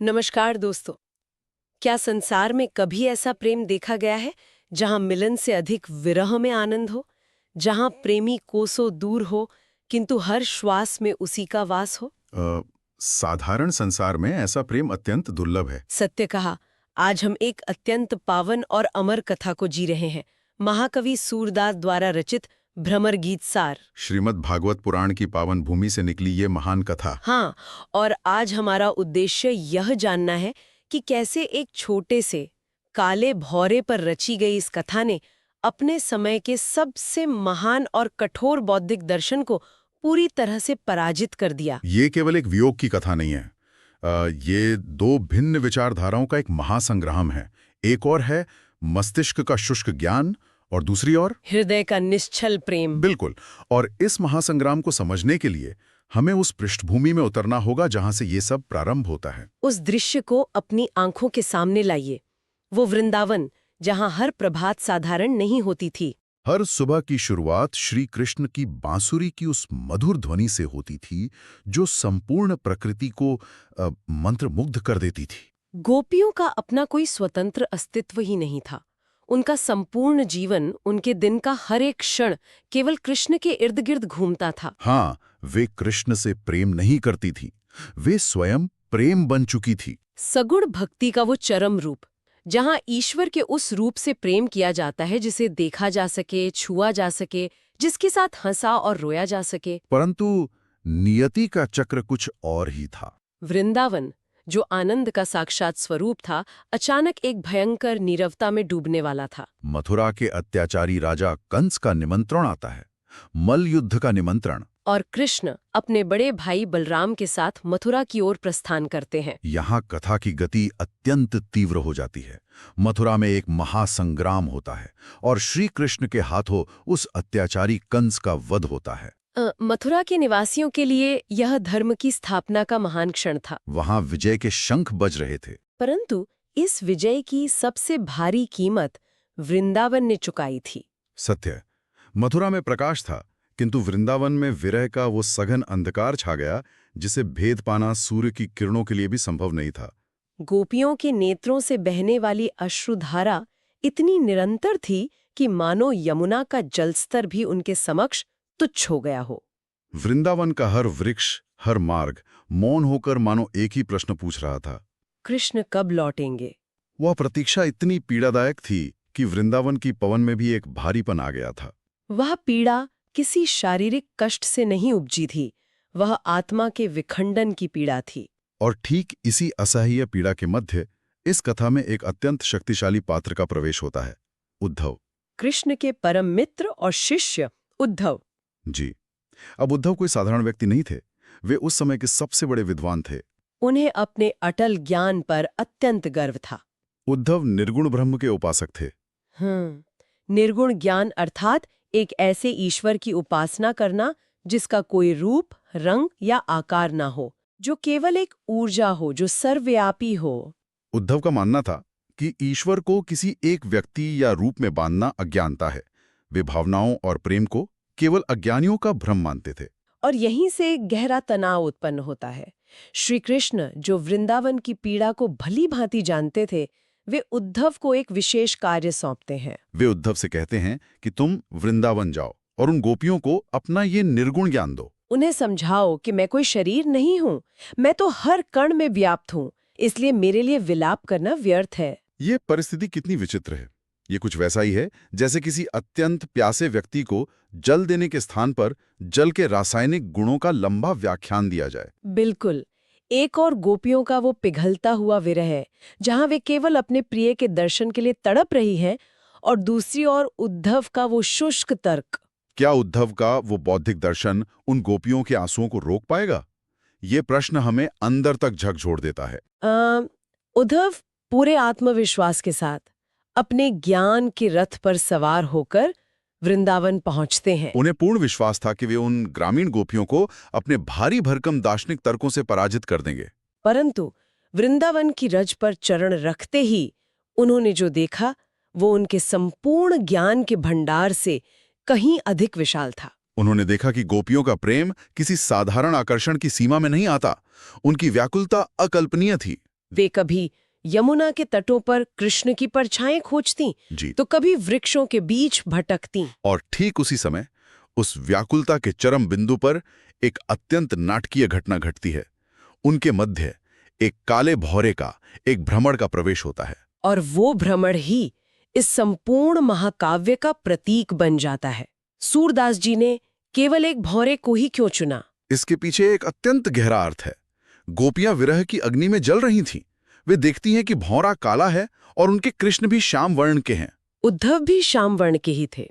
नमस्कार दोस्तों। क्या संसार में कभी ऐसा प्रेम देखा गया है जहां मिलन से अधिक विरह में आनंद हो, जहां प्रेमी कोसों दूर हो किंतु हर श्वास में उसी का वास हो? साधारण संसार में ऐसा प्रेम अत्यंत दुर्लभ है। सत्य कहा। आज हम एक अत्यंत पावन और अमर कथा को जी रहे हैं। महाकवि सूरदास द्वारा रचित भ्रमर गीत सार। श्रीमद् भागवत पुराण की पावन भूमि से निकली ये महान कथा। हाँ, और आज हमारा उद्देश्य यह जानना है कि कैसे एक छोटे से काले भौरे पर रची गई इस कथा ने अपने समय के सबसे महान और कठोर बौद्धिक दर्शन को पूरी तरह से पराजित कर दिया। ये केवल एक वियोग की कथा नहीं है। ये दो भिन्न विचारधाराओं का एक महासंग्राम है। एक और है मस्तिष्क का शुष्क ज्ञान और दूसरी ओर हृदय का निश्चल प्रेम। बिल्कुल। और इस महासंग्राम को समझने के लिए हमें उस पृष्ठभूमि में उतरना होगा जहां से ये सब प्रारंभ होता है। उस दृश्य को अपनी आंखों के सामने लाइए। वो वृंदावन जहां हर प्रभात साधारण नहीं होती थी। हर सुबह की शुरुआत श्री कृष्ण की बांसुरी की उस मधुर ध्वनि से होती थी जो संपूर्ण प्रकृति को मंत्रमुग्ध कर देती थी। गोपियों का अपना कोई स्वतंत्र अस्तित्व ही नहीं था। उनका संपूर्ण जीवन, उनके दिन का हर एक क्षण केवल कृष्ण के इर्द गिर्द घूमता था। हाँ, वे कृष्ण से प्रेम नहीं करती थी, वे स्वयं प्रेम बन चुकी थी। सगुण भक्ति का वो चरम रूप, जहां ईश्वर के उस रूप से प्रेम किया जाता है जिसे देखा जा सके, छुआ जा सके, जिसके साथ हंसा और रोया जा सके। परंतु नियति का चक्र कुछ और ही था। वृंदावन, जो आनंद का साक्षात स्वरूप था, अचानक एक भयंकर नीरवता में डूबने वाला था। मथुरा के अत्याचारी राजा कंस का निमंत्रण आता है, मल्ल युद्ध का निमंत्रण। और कृष्ण अपने बड़े भाई बलराम के साथ मथुरा की ओर प्रस्थान करते हैं। यहाँ कथा की गति अत्यंत तीव्र हो जाती है। मथुरा में एक महासंग्राम होता है और श्री कृष्ण के हाथों उस अत्याचारी कंस का वध होता है। मथुरा के निवासियों के लिए यह धर्म की स्थापना का महान क्षण था। वहां विजय के शंख बज रहे थे। परंतु इस विजय की सबसे भारी कीमत वृंदावन ने चुकाई थी। सत्य, मथुरा में प्रकाश था, किंतु वृंदावन में विरह का वो सघन अंधकार छा गया जिसे भेद पाना सूर्य की किरणों के लिए भी संभव नहीं था। गोपियों के नेत्रों से बहने वाली अश्रुधारा इतनी निरंतर थी कि मानो यमुना का जलस्तर भी उनके समक्ष तुच्छ हो गया हो। वृंदावन का हर वृक्ष, हर मार्ग मौन होकर मानो एक ही प्रश्न पूछ रहा था, कृष्ण कब लौटेंगे? वह प्रतीक्षा इतनी पीड़ादायक थी कि वृंदावन की पवन में भी एक भारीपन आ गया था। वह पीड़ा किसी शारीरिक कष्ट से नहीं उपजी थी, वह आत्मा के विखंडन की पीड़ा थी। और ठीक इसी असह्य पीड़ा के मध्य इस कथा में एक अत्यंत शक्तिशाली पात्र का प्रवेश होता है, उद्धव। कृष्ण के परम मित्र और शिष्य उद्धव। जी, अब उद्धव कोई साधारण व्यक्ति नहीं थे, वे उस समय के सबसे बड़े विद्वान थे। उन्हें अपने अटल ज्ञान पर अत्यंत गर्व था। उद्धव निर्गुण ब्रह्म के उपासक थे। निर्गुण ज्ञान अर्थात एक ऐसे ईश्वर की उपासना करना जिसका कोई रूप, रंग या आकार ना हो, जो केवल एक ऊर्जा हो, जो सर्वव्यापी हो। उद्धव का मानना था कि ईश्वर को किसी एक व्यक्ति या रूप में बांधना अज्ञानता है। वे भावनाओं और प्रेम को केवल अज्ञानियों का भ्रम मानते थे। और यहीं से गहरा तनाव उत्पन्न होता है। श्री कृष्ण, जो वृंदावन की पीड़ा को भली भांति जानते थे, वे उद्धव को एक विशेष कार्य सौंपते हैं। वे उद्धव से कहते हैं कि तुम वृंदावन जाओ और उन गोपियों को अपना ये निर्गुण ज्ञान दो। उन्हें समझाओ कि मैं कोई शरीर नहीं हूँ, मैं तो हर कण में व्याप्त हूँ, इसलिए मेरे लिए विलाप करना व्यर्थ है। ये परिस्थिति कितनी विचित्र है। ये कुछ वैसा ही है जैसे किसी अत्यंत प्यासे व्यक्ति को जल देने के स्थान पर जल के रासायनिक गुणों का लंबा व्याख्यान दिया जाए। बिल्कुल। एक और गोपियों का वो पिघलता हुआ विरह है, जहां वे केवल अपने प्रिय के दर्शन के लिए तड़प रही हैं, और दूसरी ओर उद्धव का वो शुष्क तर्क। क्या उद्धव का वो बौद्धिक दर्शन उन गोपियों के आंसुओं को रोक पाएगा? ये प्रश्न हमें अंदर तक झकझोर देता है। उद्धव पूरे आत्मविश्वास के साथ अपने ज्ञान के रथ पर सवार होकर वृंदावन पहुंचते हैं। उन्हें पूर्ण विश्वास था कि वे उन ग्रामीण गोपियों को अपने भारी भरकम दार्शनिक तर्कों से पराजित कर देंगे। परंतु वृंदावन की रज पर चरण रखते ही उन्होंने जो देखा, वो उनके संपूर्ण ज्ञान के भंडार से कहीं अधिक विशाल था। उन्होंने देखा कि गोपियों का प्रेम किसी साधारण आकर्षण की सीमा में नहीं आता। उनकी व्याकुलता अकल्पनीय थी। वे कभी यमुना के तटों पर कृष्ण की परछाएं खोजती जी। तो कभी वृक्षों के बीच भटकती। और ठीक उसी समय उस व्याकुलता के चरम बिंदु पर एक अत्यंत नाटकीय घटना घटती है। उनके मध्य एक काले भौरे का एक भ्रमण का प्रवेश होता है। और वो भ्रमण ही इस संपूर्ण महाकाव्य का प्रतीक बन जाता है। सूरदास जी ने केवल एक भौरे को ही क्यों चुना? इसके पीछे एक अत्यंत गहरा अर्थ है। गोपियां विरह की अग्नि में जल रही थीं। वे देखती हैं कि भौरा काला है और उनके कृष्ण भी श्याम वर्ण के हैं। उद्धव भी श्याम वर्ण के ही थे।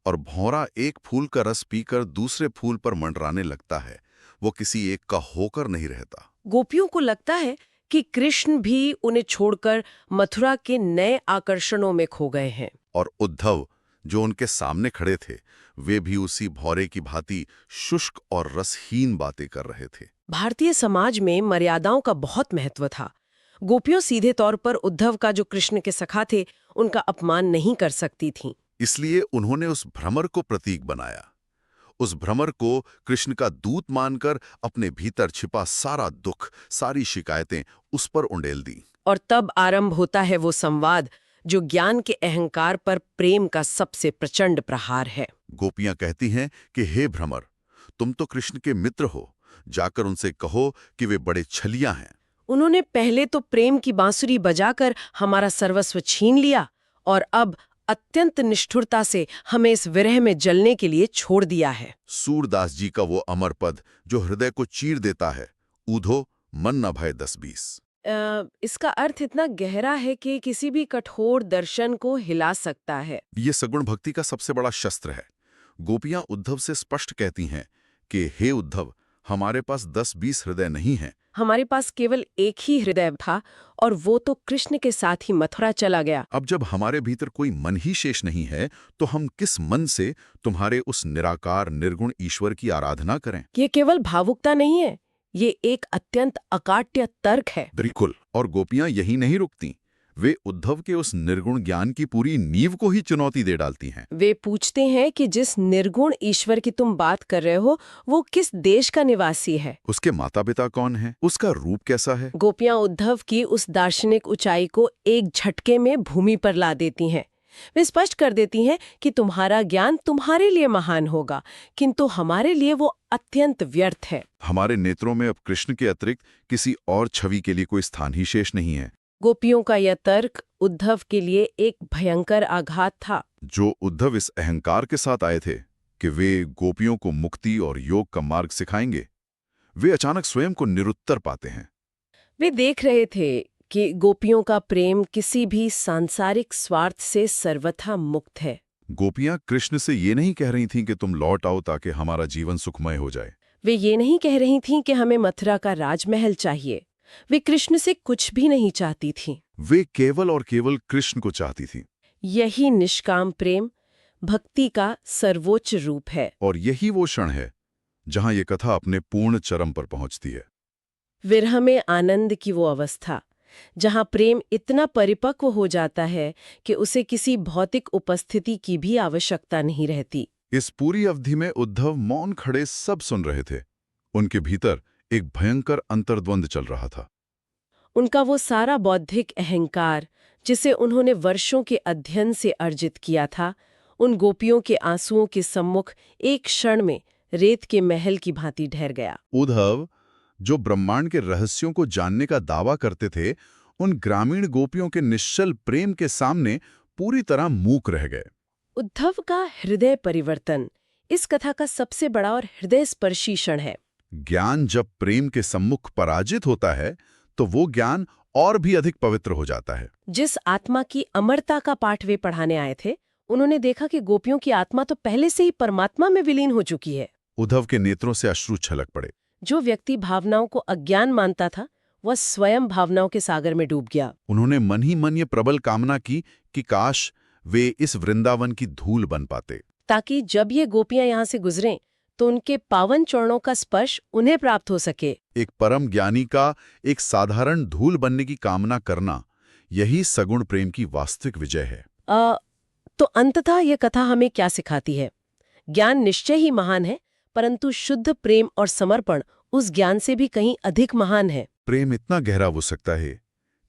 और भौरा एक फूल का रस पीकर दूसरे फूल पर मंडराने लगता है। वो किसी एक का होकर नहीं रहता। गोपियों को लगता है कि कृष्ण भी उन्हें छोड़कर मथुरा के नए आकर्षणों में खो गए हैं। और उद्धव जो उनके सामने खड़े थे, वे भी उसी भौरे की भांति शुष्क और रसहीन बातें कर रहे थे। भारतीय समाज में मर्यादाओं का बहुत महत्व था। गोपियों सीधे तौर पर उद्धव का जो कृष्ण के सखा थे, उनका अपमान नहीं कर सकती थीं। इसलिए उन्होंने उस भ्रमर को प्रतीक बनाया। उस भ्रमर को कृष्ण का दूत मानकर अपने भीतर छिपा सारा दुख, सारी शिकायतें उस पर उंडेल दी। और तब आरंभ होता है वो संवाद जो ज्ञान के अहंकार पर प्रेम का सबसे प्रचंड प्रहार है। गोपियां कहती हैं कि हे भ्रमर, तुम तो कृष्ण के मित्र हो, जाकर उनसे कहो कि वे बड़े छलिया हैं। उन्होंने पहले तो प्रेम की बांसुरी बजाकर हमारा सर्वस्व छीन लिया और अब अत्यंत निष्ठुरता से हमें इस विरह में जलने के लिए छोड़ दिया है। सूरदास जी का वो अमर पद जो हृदय को चीर देता है, ऊधो मन न भय 10-20। इसका अर्थ इतना गहरा है कि किसी भी कठोर दर्शन को हिला सकता है। ये सगुण भक्ति का सबसे बड़ा शस्त्र है। गोपियां उद्धव से स्पष्ट कहती हैं कि हे उद्धव, हमारे पास 10-20 हृदय नहीं हैं। हमारे पास केवल एक ही हृदय था और वो तो कृष्ण के साथ ही मथुरा चला गया। अब जब हमारे भीतर कोई मन ही शेष नहीं है, तो हम किस मन से तुम्हारे उस निराकार निर्गुण ईश्वर की आराधना करें? ये केवल भावुकता नहीं है, ये एक अत्यंत अकाट्य तर्क है। बिल्कुल। और गोपियां यही नहीं रुकती, वे उद्धव के उस निर्गुण ज्ञान की पूरी नींव को ही चुनौती दे डालती हैं। वे पूछते हैं कि जिस निर्गुण ईश्वर की तुम बात कर रहे हो, वो किस देश का निवासी है? उसके माता पिता कौन है? उसका रूप कैसा है? गोपियां उद्धव की उस दार्शनिक ऊंचाई को एक झटके में भूमि पर ला देती हैं। वे स्पष्ट कर देती हैं कि तुम्हारा ज्ञान तुम्हारे लिए महान होगा, किंतु हमारे लिए वो अत्यंत व्यर्थ है। हमारे नेत्रों में अब कृष्ण के अतिरिक्त किसी और छवि के लिए कोई स्थान ही शेष नहीं है। गोपियों का यह तर्क उद्धव के लिए एक भयंकर आघात था। जो उद्धव इस अहंकार के साथ आए थे कि वे गोपियों को मुक्ति और योग का मार्ग सिखाएंगे, वे अचानक स्वयं को निरुत्तर पाते हैं। वे देख रहे थे कि गोपियों का प्रेम किसी भी सांसारिक स्वार्थ से सर्वथा मुक्त है। गोपियां कृष्ण से ये नहीं कह रही थीं कि तुम लौट आओ ताकि हमारा जीवन सुखमय हो जाए। वे ये नहीं कह रही थीं कि हमें मथुरा का राजमहल चाहिए। वे कृष्ण से कुछ भी नहीं चाहती थीं। वे केवल और केवल कृष्ण को चाहती थीं। यही निष्काम प्रेम भक्ति का सर्वोच्च रूप है। और यही वो क्षण है जहां ये कथा अपने पूर्ण चरम पर पहुंचती है। विरह में आनंद की वो अवस्था जहां प्रेम इतना परिपक्व हो जाता है कि उसे किसी भौतिक उपस्थिति की भी आवश्यकता नहीं रहती। इस पूरी अवधि में उद्धव मौन खड़े सब सुन रहे थे। उनके भीतर एक भयंकर अंतर्द्वंद चल रहा था। उनका वो सारा बौद्धिक अहंकार जिसे उन्होंने वर्षों के अध्ययन से अर्जित किया था, उन गोपियों के आंसुओं के सम्मुख एक क्षण में रेत के महल की भांति ठहर गया। उद्धव जो ब्रह्मांड के रहस्यों को जानने का दावा करते थे, उन ग्रामीण गोपियों के निश्चल प्रेम के सामने पूरी तरह मूक रह गए। उद्धव का हृदय परिवर्तन इस कथा का सबसे बड़ा और हृदय स्पर्शी क्षण है। ज्ञान जब प्रेम के सम्मुख पराजित होता है, तो वो ज्ञान और भी अधिक पवित्र हो जाता है। जिस आत्मा की अमरता का पाठ वे पढ़ाने आए थे, उन्होंने देखा कि गोपियों की आत्मा तो पहले से ही परमात्मा में विलीन हो चुकी है। उद्धव के नेत्रों से अश्रु छलक पड़े। जो व्यक्ति भावनाओं को अज्ञान मानता था, वह स्वयं भावनाओं के सागर में डूब गया। उन्होंने मन ही मन ये प्रबल कामना की कि काश वे इस वृंदावन की धूल बन पाते, ताकि जब ये गोपियां यहाँ से गुजरें तो उनके पावन चरणों का स्पर्श उन्हें प्राप्त हो सके। एक परम ज्ञानी का एक साधारण धूल बनने की कामना करना, यही सगुण प्रेम की वास्तविक विजय है। तो अंततः ये कथा हमें क्या सिखाती है? ज्ञान निश्चय ही महान है, परंतु शुद्ध प्रेम और समर्पण उस ज्ञान से भी कहीं अधिक महान है। प्रेम इतना गहरा हो सकता है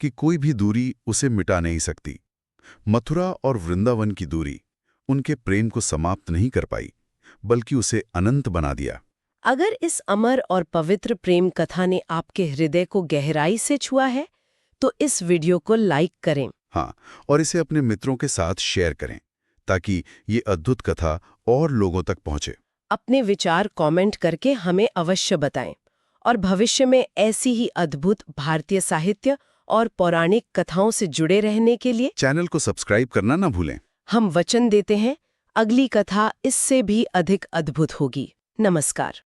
कि कोई भी दूरी उसे मिटा नहीं सकती। मथुरा और वृंदावन की दूरी उनके प्रेम को समाप्त नहीं कर पाई, बल्कि उसे अनंत बना दिया। अगर इस अमर और पवित्र प्रेम कथा ने आपके हृदय को गहराई से छुआ है, तो इस वीडियो को लाइक करें। हाँ, और इसे अपने मित्रों के साथ शेयर करें, ताकि ये अद्भुत कथा और लोगों तक पहुंचे। अपने विचार कमेंट करके हमें अवश्य बताएं। और भविष्य में ऐसी ही अद्भुत भारतीय साहित्य और पौराणिक कथाओं से जुड़े रहने के लिए चैनल को सब्सक्राइब करना ना भूलें। हम वचन देते हैं, अगली कथा इससे भी अधिक अद्भुत होगी। नमस्कार।